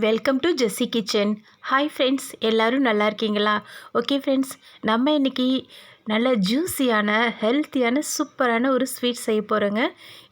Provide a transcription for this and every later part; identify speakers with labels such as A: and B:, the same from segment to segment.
A: Welcome to Jessy kitchen. Hi friends, எல்லோரும் நல்லா இருக்கீங்களா? ஓகே ஃப்ரெண்ட்ஸ், நம்ம இன்றைக்கி நல்ல ஜூஸியான ஹெல்த்தியான சூப்பரான ஒரு ஸ்வீட் செய்ய போகிறோங்க.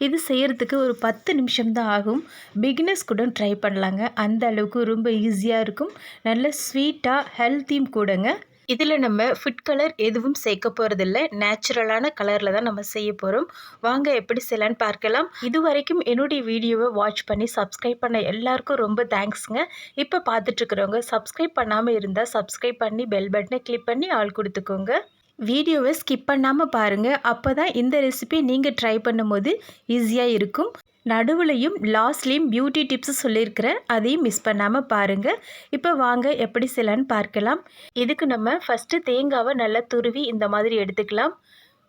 A: இது செய்கிறதுக்கு ஒரு 10 நிமிஷம் தான் ஆகும். பிகினர்ஸ் கூட ட்ரை பண்ணலாங்க. அந்த அளவுக்கு ரொம்ப ஈஸியாக இருக்கும். நல்ல ஸ்வீட்டாக ஹெல்த்தியும் கூடங்க. இதில் நம்ம ஃபுட் கலர் எதுவும் சேர்க்க போகிறதில்ல. நேச்சுரலான கலரில் தான் நம்ம செய்ய போகிறோம். வாங்க எப்படி செய்யலான்னு பார்க்கலாம். இது வரைக்கும் என்னுடைய வீடியோவை வாட்ச் பண்ணி சப்ஸ்கிரைப் பண்ண எல்லாருக்கும் ரொம்ப தேங்க்ஸுங்க. இப்போ பார்த்துட்ருக்குறவங்க சப்ஸ்கிரைப் பண்ணாமல் இருந்தால் சப்ஸ்கிரைப் பண்ணி பெல் பட்டனை கிளிக் பண்ணி ஆள் கொடுத்துக்கோங்க. வீடியோவை ஸ்கிப் பண்ணாமல் பாருங்கள். அப்போ தான் இந்த ரெசிபி நீங்கள் ட்ரை பண்ணும்போது ஈஸியாக இருக்கும். நடுவுலையும் லாஸ்ட்லேயும் பியூட்டி டிப்ஸ் சொல்லியிருக்கிறேன், அதையும் மிஸ் பண்ணாமல் பாருங்கள். இப்போ வாங்க எப்படி செய்யலான்னு பார்க்கலாம். இதுக்கு நம்ம ஃபஸ்ட்டு தேங்காவை நல்லா துருவி இந்த மாதிரி எடுத்துக்கலாம்.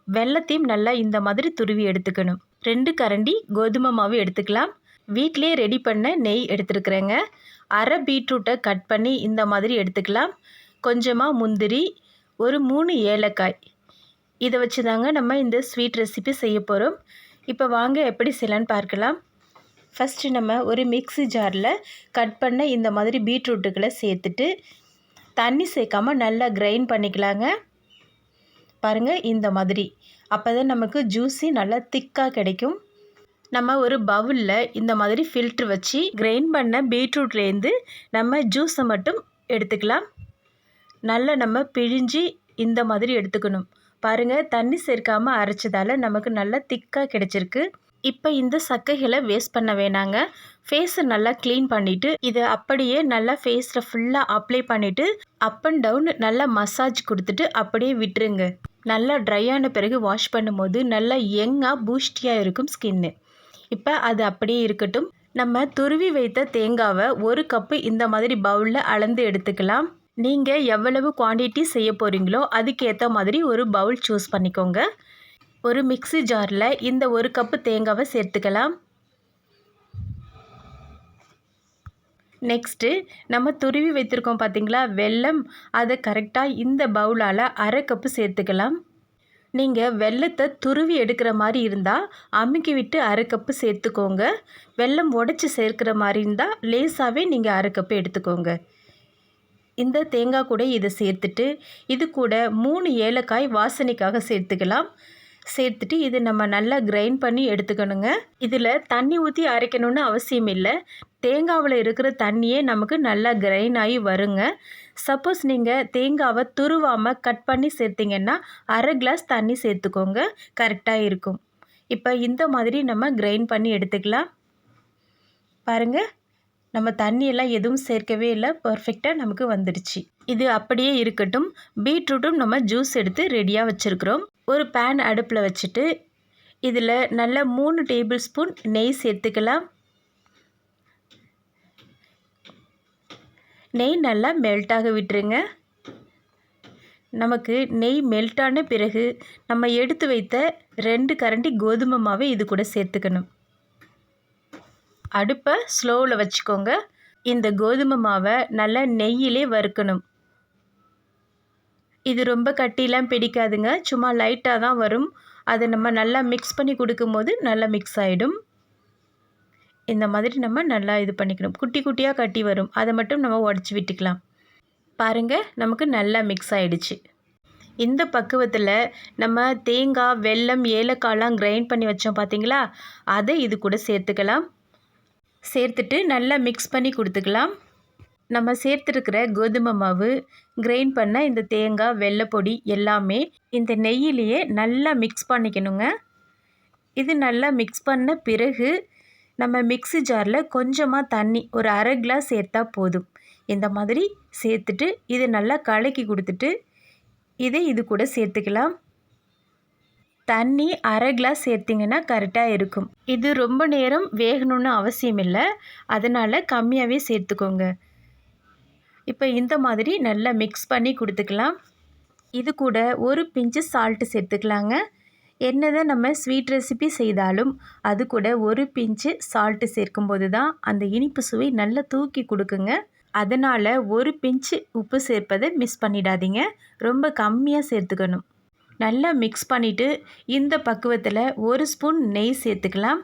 A: வெல்லத்தையும் நல்லா இந்த மாதிரி துருவி எடுத்துக்கணும். 2 கரண்டி கோதுமை மாவு எடுத்துக்கலாம். வீட்டிலே ரெடி பண்ண நெய் எடுத்துருக்குறேங்க. அரை பீட்ரூட்டை கட் பண்ணி இந்த மாதிரி எடுத்துக்கலாம். கொஞ்சமாக முந்திரி, ஒரு 3 ஏலக்காய். இதை வச்சு தாங்க நம்ம இந்த ஸ்வீட் ரெசிபி செய்ய போகிறோம். இப்போ வாங்க எப்படி செய்யலான்னு பார்க்கலாம். ஃபஸ்ட்டு நம்ம ஒரு மிக்ஸி ஜாரில் கட் பண்ண இந்த மாதிரி பீட்ரூட்டுகளை சேர்த்துட்டு தண்ணி சேர்க்காமல் நல்லா கிரைண்ட் பண்ணிக்கலாங்க. பாருங்கள், இந்த மாதிரி. அப்போ தான் நமக்கு ஜூஸி நல்லா திக்காக கிடைக்கும். நம்ம ஒரு பவுலில் இந்த மாதிரி ஃபில்ட்ரு வச்சு கிரைண்ட் பண்ண பீட்ரூட்லேருந்து நம்ம ஜூஸை மட்டும் எடுத்துக்கலாம். நல்லா நம்ம பிழிஞ்சு இந்த மாதிரி எடுத்துக்கணும். பாருங்கள், தண்ணி சேர்க்காமல் அரைச்சதால் நமக்கு நல்லா திக்காக கிடச்சிருக்கு. இப்போ இந்த சக்கைகளை வேஸ்ட் பண்ண வேணாங்க. ஃபேஸை நல்லா க்ளீன் பண்ணிவிட்டு இதை அப்படியே நல்லா ஃபேஸில் ஃபுல்லாக அப்ளை பண்ணிவிட்டு அப் அண்ட் டவுன் நல்லா மசாஜ் கொடுத்துட்டு அப்படியே விட்டுருங்க. நல்லா ட்ரையான பிறகு வாஷ் பண்ணும்போது நல்லா யங்காக பூஸ்டியாக இருக்கும் ஸ்கின்னு. இப்போ அது அப்படியே இருக்கட்டும். நம்ம துருவி வைத்த தேங்காவை 1 கப்பு இந்த மாதிரி பவுலில் அளந்து எடுத்துக்கலாம். நீங்கள் எவ்வளவு குவான்டிட்டி செய்ய போகிறீங்களோ அதுக்கேற்ற மாதிரி ஒரு பவுல் சூஸ் பண்ணிக்கோங்க. ஒரு மிக்ஸி ஜாரில் இந்த 1 கப்பு தேங்காவை சேர்த்துக்கலாம். நெக்ஸ்ட்டு நம்ம துருவி வைத்திருக்கோம் பார்த்திங்களா வெல்லம், அதை கரெக்டாக இந்த பவுலால் அரை கப்பு சேர்த்துக்கலாம். நீங்கள் வெல்லத்தை துருவி எடுக்கிற மாதிரி இருந்தால் அமுக்கி விட்டு அரை கப்பு சேர்த்துக்கோங்க. வெல்லம் உடச்சி சேர்க்கிற மாதிரி இருந்தால் லேசாகவே நீங்கள் அரை கப்பு எடுத்துக்கோங்க. இந்த தேங்காய் கூட இதை சேர்த்துட்டு இது கூட 3 ஏலக்காய் வாசனைக்காக சேர்த்துக்கலாம். சேர்த்துட்டு இது நம்ம நல்லா கிரைண்ட் பண்ணி எடுத்துக்கணுங்க. இதில் தண்ணி ஊற்றி அரைக்கணும்னு அவசியம் இல்லை. தேங்காவில் இருக்கிற தண்ணியே நமக்கு நல்லா கிரைண்ட் ஆகி வருங்க. சப்போஸ் நீங்கள் தேங்காவை துருவாமல் கட் பண்ணி சேர்த்திங்கன்னா அரை கிளாஸ் தண்ணி சேர்த்துக்கோங்க, கரெக்டாக இருக்கும். இப்போ இந்த மாதிரி நம்ம கிரைண்ட் பண்ணி எடுத்துக்கலாம். பாருங்கள், நம்ம தண்ணியெல்லாம் எதுவும் சேர்க்கவே இல்லை, பர்ஃபெக்டாக நமக்கு வந்துடுச்சு. இது அப்படியே இருக்கட்டும். பீட்ரூட்டும் நம்ம ஜூஸ் எடுத்து ரெடியாக வச்சுருக்குறோம். ஒரு பேன் அடுப்பில் வச்சுட்டு இதில் நல்ல 3 டேபிள் ஸ்பூன் நெய் சேர்த்துக்கலாம். நெய் நல்லா மெல்ட்டாக விட்டுருங்க. நமக்கு நெய் மெல்ட்டான பிறகு நம்ம எடுத்து வைத்த 2 கரண்டி கோதுமை மாவை இது கூட சேர்த்துக்கணும். அடுப்பை ஸ்லோவில் வச்சுக்கோங்க. இந்த கோதுமை மாவை நல்லா நெய்யிலே வறுக்கணும். இது ரொம்ப கட்டிலாம் பிடிக்காதுங்க, சும்மா லைட்டாக தான் வரும். அதை நம்ம நல்லா மிக்ஸ் பண்ணி கொடுக்கும்போது நல்லா மிக்ஸ் ஆகிடும். இந்த மாதிரி நம்ம நல்லா இது பண்ணிக்கணும். குட்டி குட்டியாக கட்டி வரும், அதை மட்டும் நம்ம உடச்சி விட்டுக்கலாம். பாருங்கள், நமக்கு நல்லா மிக்ஸ் ஆகிடுச்சு. இந்த பக்குவத்தில் நம்ம தேங்காய், வெல்லம், ஏலக்காய்லாம் கிரைண்ட் பண்ணி வச்சோம் பார்த்தீங்களா, அதை இது கூட சேர்த்துக்கலாம். சேர்த்துட்டு நல்லா மிக்ஸ் பண்ணி கொடுத்துக்கலாம். நம்ம சேர்த்துருக்கிற கோதுமை மாவு, கிரைண்ட் பண்ண இந்த தேங்காய், வெல்லைப்பொடி எல்லாமே இந்த நெய்யிலேயே நல்லா மிக்ஸ் பண்ணிக்கணுங்க. இது நல்லா மிக்ஸ் பண்ண பிறகு நம்ம மிக்ஸி ஜாரில் கொஞ்சமாக தண்ணி ஒரு அரை கிளாஸ் சேர்த்தா போதும். இந்த மாதிரி சேர்த்துட்டு இதை நல்லா கலக்கி கொடுத்துட்டு இதை இது கூட சேர்த்துக்கலாம். தண்ணி அரை கிளாஸ் சேர்த்திங்கன்னா கரெக்டாக இருக்கும். இது ரொம்ப நேரம் வேகணும்னு அவசியம் இல்லை, அதனால் கம்மியாகவே சேர்த்துக்கோங்க. இப்போ இந்த மாதிரி நல்லா மிக்ஸ் பண்ணி கொடுத்துக்கலாம். இது கூட ஒரு பிஞ்சு சால்ட்டு சேர்த்துக்கலாங்க. என்னதான் நம்ம ஸ்வீட் ரெசிபி செய்தாலும் அது கூட ஒரு பிஞ்சு சால்ட்டு சேர்க்கும்போது தான் அந்த இனிப்பு சுவை நல்லா தூக்கி கொடுக்குங்க. அதனால் ஒரு பிஞ்சு உப்பு சேர்ப்பதை மிஸ் பண்ணிடாதீங்க, ரொம்ப கம்மியாக சேர்த்துக்கணும். நல்லா மிக்ஸ் பண்ணிவிட்டு இந்த பக்குவத்தில் 1 ஸ்பூன் நெய் சேர்த்துக்கலாம்.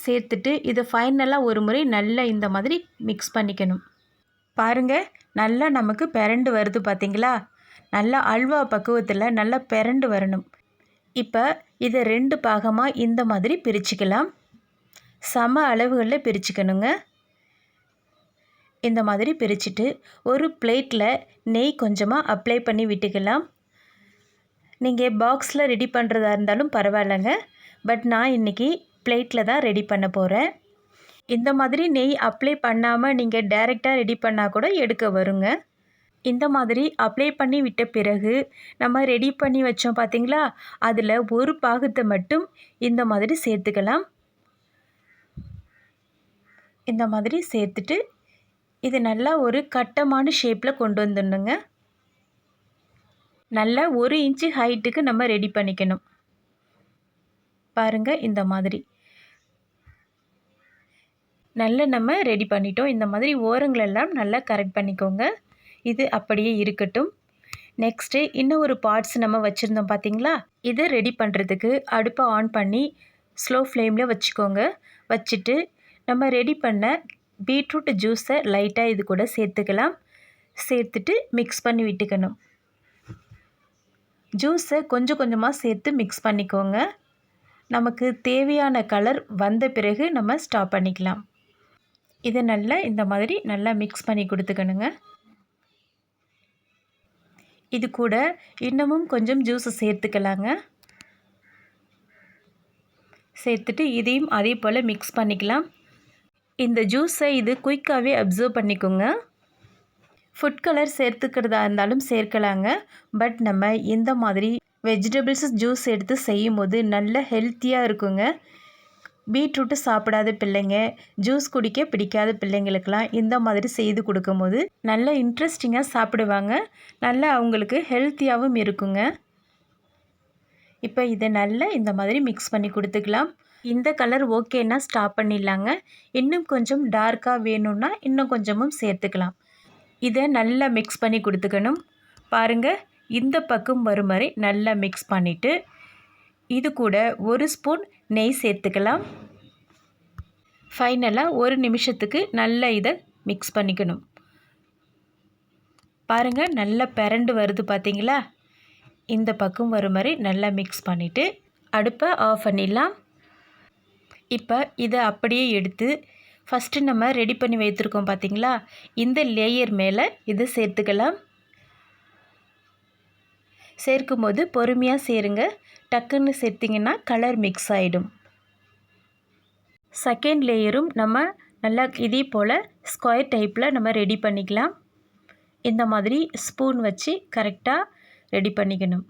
A: சேர்த்துட்டு இதை ஃபைனலாக ஒரு முறை நல்லா இந்த மாதிரி மிக்ஸ் பண்ணிக்கணும். பாருங்கள், நல்லா நமக்கு பிரண்டு வருது பார்த்தீங்களா? நல்லா அல்வா பக்குவத்தில் நல்லா பிரண்டு வரணும். இப்போ இதை 2 பாகமாக இந்த மாதிரி பிரிச்சுக்கலாம். சம அளவுகளில் பிரிச்சுக்கணுங்க. இந்த மாதிரி பிரிச்சுட்டு ஒரு பிளேட்டில் நெய் கொஞ்சமாக அப்ளை பண்ணி விட்டுக்கலாம். நீங்கள் பாக்ஸில் ரெடி பண்ணுறதா இருந்தாலும் பரவாயில்லைங்க. பட் நான் இன்றைக்கி பிளேட்டில் தான் ரெடி பண்ண போகிறேன். இந்த மாதிரி நெய் அப்ளை பண்ணாமல் நீங்கள் டைரெக்டாக ரெடி பண்ணால் கூட எடுக்க வருங்க. இந்த மாதிரி அப்ளை பண்ணி விட்ட பிறகு நம்ம ரெடி பண்ணி வச்சோம் பார்த்தீங்களா, அதில் ஒரு பாகத்தை மட்டும் இந்த மாதிரி சேர்த்துக்கலாம். இந்த மாதிரி சேர்த்துட்டு இது நல்லா ஒரு கட்டமான ஷேப்பில் கொண்டு வந்துடணுங்க. நல்லா 1 இன்ச்சு ஹைட்டுக்கு நம்ம ரெடி பண்ணிக்கணும். பாருங்கள், இந்த மாதிரி நல்லா நம்ம ரெடி பண்ணிட்டோம். இந்த மாதிரி ஓரங்களெல்லாம் நல்லா கரெக்ட் பண்ணிக்கோங்க. இது அப்படியே இருக்கட்டும். நெக்ஸ்ட்டு இன்னும் ஒரு பார்ட்ஸ் நம்ம வச்சுருந்தோம் பார்த்தீங்களா, இதை ரெடி பண்ணுறதுக்கு அடுப்பை ஆன் பண்ணி ஸ்லோ ஃப்ளேமில் வச்சுக்கோங்க. வச்சுட்டு நம்ம ரெடி பண்ண பீட்ரூட் ஜூஸை லைட்டாக இது கூட சேர்த்துக்கலாம். சேர்த்துட்டு மிக்ஸ் பண்ணி விட்டுக்கணும். ஜூஸை கொஞ்சம் கொஞ்சமாக சேர்த்து மிக்ஸ் பண்ணிக்கோங்க. நமக்கு தேவையான கலர் வந்த பிறகு நம்ம ஸ்டாப் பண்ணிக்கலாம். இதை நல்லா இந்த மாதிரி நல்லா மிக்ஸ் பண்ணி கொடுத்துக்கணுங்க. இது கூட இன்னமும் கொஞ்சம் ஜூஸை சேர்த்துக்கலாங்க. சேர்த்துட்டு இதையும் அதே போல் மிக்ஸ் பண்ணிக்கலாம். இந்த ஜூஸை இது குயிக்காகவே அப்சர்வ் பண்ணிக்கோங்க. ஃபுட் கலர் சேர்த்துக்கிறதா இருந்தாலும் சேர்க்கலாங்க. பட் நம்ம இந்த மாதிரி வெஜிடபிள்ஸ் ஜூஸ் எடுத்து செய்யும் போது நல்ல ஹெல்த்தியாக இருக்குங்க. பீட்ரூட்டு சாப்பிடாத பிள்ளைங்க, ஜூஸ் குடிக்க பிடிக்காத பிள்ளைங்களுக்கெல்லாம் இந்த மாதிரி செய்து கொடுக்கும்போது நல்ல இன்ட்ரெஸ்டிங்காக சாப்பிடுவாங்க. நல்லா அவங்களுக்கு ஹெல்த்தியாகவும் இருக்குங்க. இப்போ இதை நல்லா இந்த மாதிரி மிக்ஸ் பண்ணி கொடுத்துக்கலாம். இந்த கலர் ஓகேன்னா ஸ்டாப் பண்ணிடலாங்க. இன்னும் கொஞ்சம் டார்க்காக வேணும்னா இன்னும் கொஞ்சமும் சேர்த்துக்கலாம். இதை நல்லா மிக்ஸ் பண்ணி கொடுத்துக்கணும். பாருங்கள், இந்த பக்கம் வரும் மாதிரி நல்லா மிக்ஸ் பண்ணிவிட்டு இது கூட 1 ஸ்பூன் நெய் சேர்த்துக்கலாம். ஃபைனலாக 1 நிமிஷத்துக்கு நல்லா இதை மிக்ஸ் பண்ணிக்கணும். பாருங்கள், நல்லா பிரண்டு வருது பார்த்தீங்களா? இந்த பக்கம் வரும் மாதிரி நல்லா மிக்ஸ் பண்ணிவிட்டு அடுப்பை ஆஃப் பண்ணிடலாம். இப்போ இதை அப்படியே எடுத்து ஃபஸ்ட்டு நம்ம ரெடி பண்ணி வைத்திருக்கோம் பார்த்தீங்களா, இந்த லேயர் மேலே இதை சேர்த்துக்கலாம். சேர்க்கும்போது பொறுமையாக சேருங்க. டக்குன்னு சேர்த்திங்கன்னா கலர் மிக்ஸ் ஆகிடும். செகண்ட் லேயரும் நம்ம நல்லா இதே போல் ஸ்கொயர் டைப்பில் நம்ம ரெடி பண்ணிக்கலாம். இந்த மாதிரி ஸ்பூன் வச்சு கரெக்டாக ரெடி பண்ணிக்கணும்.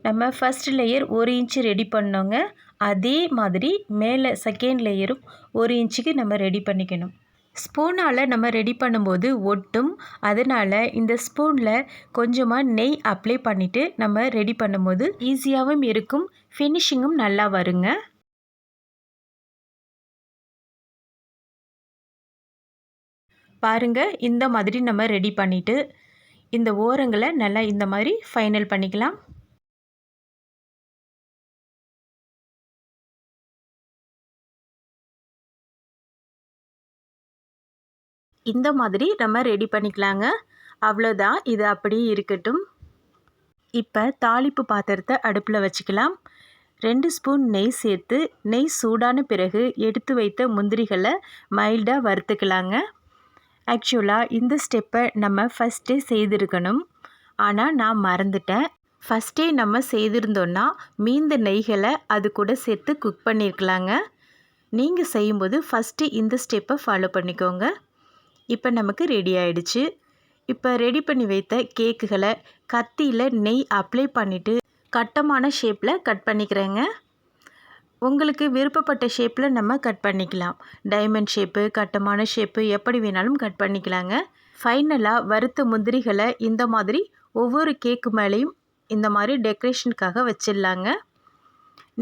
A: நம்ம ஃபஸ்ட் லேயர் 1 இன்ச்சு ரெடி பண்ணோங்க. அதே மாதிரி மேலே செகண்ட் லேயரும் 1 இன்ச்சுக்கு நம்ம ரெடி பண்ணிக்கணும். ஸ்பூனால் நம்ம ரெடி பண்ணும்போது ஒட்டும். அதனால் இந்த ஸ்பூனில் கொஞ்சமாக நெய் அப்ளை பண்ணிவிட்டு நம்ம ரெடி பண்ணும்போது ஈஸியாகவும் இருக்கும், ஃபினிஷிங்கும் நல்லா வருங்க. பாருங்கள், இந்த மாதிரி நம்ம ரெடி பண்ணிவிட்டு இந்த ஓரங்களை நல்லா இந்த மாதிரி ஃபைனல் பண்ணிக்கலாம். இந்த மாதிரி நம்ம ரெடி பண்ணிக்கலாங்க. அவ்வளோதான், இது அப்படியே இருக்கட்டும். இப்போ தாளிப்பு பாத்திரத்தை அடுப்பில் வச்சுக்கலாம். 2 ஸ்பூன் நெய் சேர்த்து நெய் சூடான பிறகு எடுத்து வைத்த முந்திரிகளை மைல்டாக வறுத்துக்கலாங்க. ஆக்சுவலாக இந்த ஸ்டெப்பை நம்ம ஃபஸ்ட்டே செய்திருக்கணும். ஆனால் நான் மறந்துட்டேன். ஃபஸ்ட்டே நம்ம செய்திருந்தோன்னா மீந்த நெய்களை அது கூட சேர்த்து குக் பண்ணியிருக்கலாங்க. நீங்கள் செய்யும்போது ஃபஸ்ட்டு இந்த ஸ்டெப்பை ஃபாலோ பண்ணிக்கோங்க. இப்போ நமக்கு ரெடி ஆகிடுச்சு. இப்போ ரெடி பண்ணி வைத்த கேக்குகளை கத்தியில் நெய் அப்ளை பண்ணிவிட்டு கட்டமான ஷேப்பில் கட் பண்ணிக்கிறேங்க. உங்களுக்கு விருப்பப்பட்ட ஷேப்பில் நம்ம கட் பண்ணிக்கலாம். டைமண்ட் ஷேப்பு, கட்டமான ஷேப்பு எப்படி வேணாலும் கட் பண்ணிக்கலாங்க. ஃபைனலாக வறுத்த முந்திரிகளை இந்த மாதிரி ஒவ்வொரு கேக்கு மேலேயும் இந்த மாதிரி டெக்கரேஷனுக்காக வச்சிடலாங்க.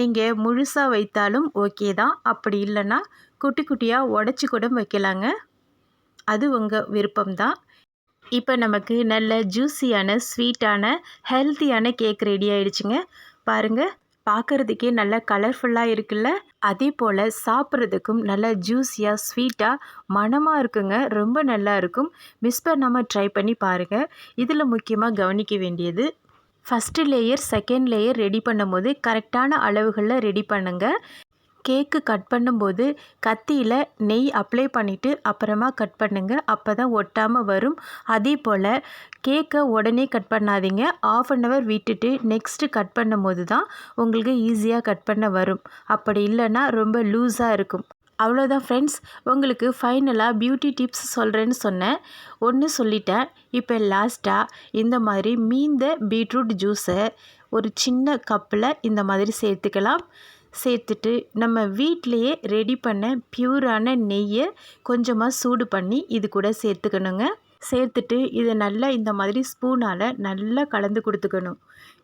A: நீங்கள் முழுசாக வைத்தாலும் ஓகே தான். அப்படி இல்லைன்னா குட்டி குட்டியாக உடச்சி கூட வைக்கலாங்க. அது உங்கள் விருப்பம்தான். இப்போ நமக்கு நல்ல ஜூஸியான, ஸ்வீட்டான, ஹெல்த்தியான கேக் ரெடி ஆகிடுச்சுங்க. பாருங்கள், பார்க்குறதுக்கே நல்லா கலர்ஃபுல்லாக இருக்குல்ல. அதே போல் சாப்பிட்றதுக்கும் நல்லா ஜூஸியாக ஸ்வீட்டாக மணமாக இருக்குங்க. ரொம்ப நல்லா இருக்கும். மிஸ் பண்ணாமல் ட்ரை பண்ணி பாருங்கள். இதில் முக்கியமாக கவனிக்க வேண்டியது, first layer second layer ready பண்ணும்போது கரெக்டான அளவுகளில் ரெடி பண்ணுங்கள். கேக்கு கட் பண்ணும்போது கத்தியில் நெய் அப்ளை பண்ணிவிட்டு அப்புறமா கட் பண்ணுங்கள். அப்போ தான் ஒட்டாமல் வரும். அதே போல் கேக்கை உடனே கட் பண்ணாதீங்க. 1/2 hour விட்டுட்டு நெக்ஸ்ட்டு கட் பண்ணும்போது தான் உங்களுக்கு ஈஸியாக கட் பண்ண வரும். அப்படி இல்லைன்னா ரொம்ப லூஸாக இருக்கும். அவ்வளோதான் ஃப்ரெண்ட்ஸ். உங்களுக்கு ஃபைனலாக பியூட்டி டிப்ஸ் சொல்கிறேன்னு சொன்னேன். ஒன்று சொல்லிட்டேன். இப்போ லாஸ்ட்டாக இந்த மாதிரி மீந்த பீட்ரூட் ஜூஸை ஒரு சின்ன கப்பில் இந்த மாதிரி சேர்த்துக்கலாம். சேர்த்துட்டு நம்ம வீட்டிலையே ரெடி பண்ண பியூரான நெய்யை கொஞ்சமாக சூடு பண்ணி இது கூட சேர்த்துக்கணுங்க. சேர்த்துட்டு இதை நல்லா இந்த மாதிரி ஸ்பூனால் நல்லா கலந்து கொடுத்துக்கணும்.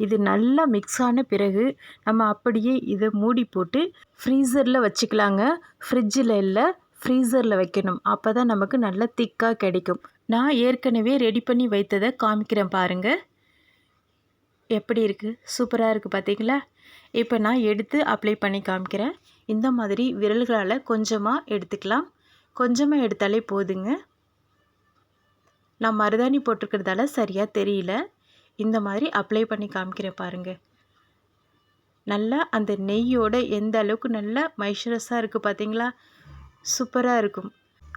A: இது நல்லா மிக்ஸ் ஆன பிறகு நம்ம அப்படியே இதை மூடி போட்டு ஃப்ரீசரில் வச்சுக்கலாங்க. ஃப்ரிட்ஜில் இல்லை, ஃப்ரீசரில் வைக்கணும். அப்போ தான் நமக்கு நல்லா திக்காக கிடைக்கும். நான் ஏற்கனவே ரெடி பண்ணி வைத்ததை காமிக்கிறேன் பாருங்கள். எப்படி இருக்குது? சூப்பராக இருக்குது பார்த்தீங்களா? இப்போ நான் எடுத்து அப்ளை பண்ணி காமிக்கிறேன். இந்த மாதிரி விரல்களால் கொஞ்சமாக எடுத்துக்கலாம். கொஞ்சமாக எடுத்தாலே போதுங்க. நான் மருதாணி போட்டிருக்கிறதால சரியாக தெரியல. இந்த மாதிரி அப்ளை பண்ணி காமிக்கிறேன் பாருங்கள். நல்லா அந்த நெய்யோட எந்த அளவுக்கு நல்லா மைஷரஸாக இருக்குது பார்த்தீங்களா? சூப்பராக இருக்கும்.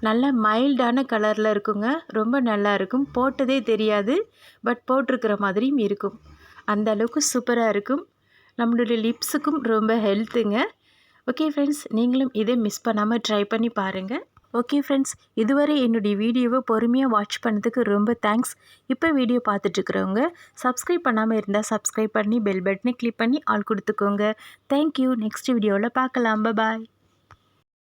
A: நல்ல மைல்டான கலரில் இருக்குங்க. ரொம்ப நல்லா இருக்கும். போட்டதே தெரியாது, பட் போட்டிருக்கிற மாதிரியும் இருக்கும். அந்த அளவுக்கு சூப்பராக இருக்கும். நம்மளுடைய லிப்ஸுக்கும் ரொம்ப ஹெல்த்துங்க. ஓகே ஃப்ரெண்ட்ஸ், நீங்களும் இதை மிஸ் பண்ணாமல் ட்ரை பண்ணி பாருங்கள். ஓகே ஃப்ரெண்ட்ஸ், இதுவரை என்னுடைய வீடியோவை பொறுமையாக வாட்ச் பண்ணதுக்கு ரொம்ப தேங்க்ஸ். இப்போ வீடியோ பார்த்துட்ருக்குறவங்க சப்ஸ்கிரைப் பண்ணாமல் இருந்தால் சப்ஸ்கிரைப் பண்ணி பெல் பட்டனை கிளிக் பண்ணி ஆல் கொடுத்துக்கோங்க. தேங்க்யூ. நெக்ஸ்ட் வீடியோவில் பார்க்கலாம். பாய்.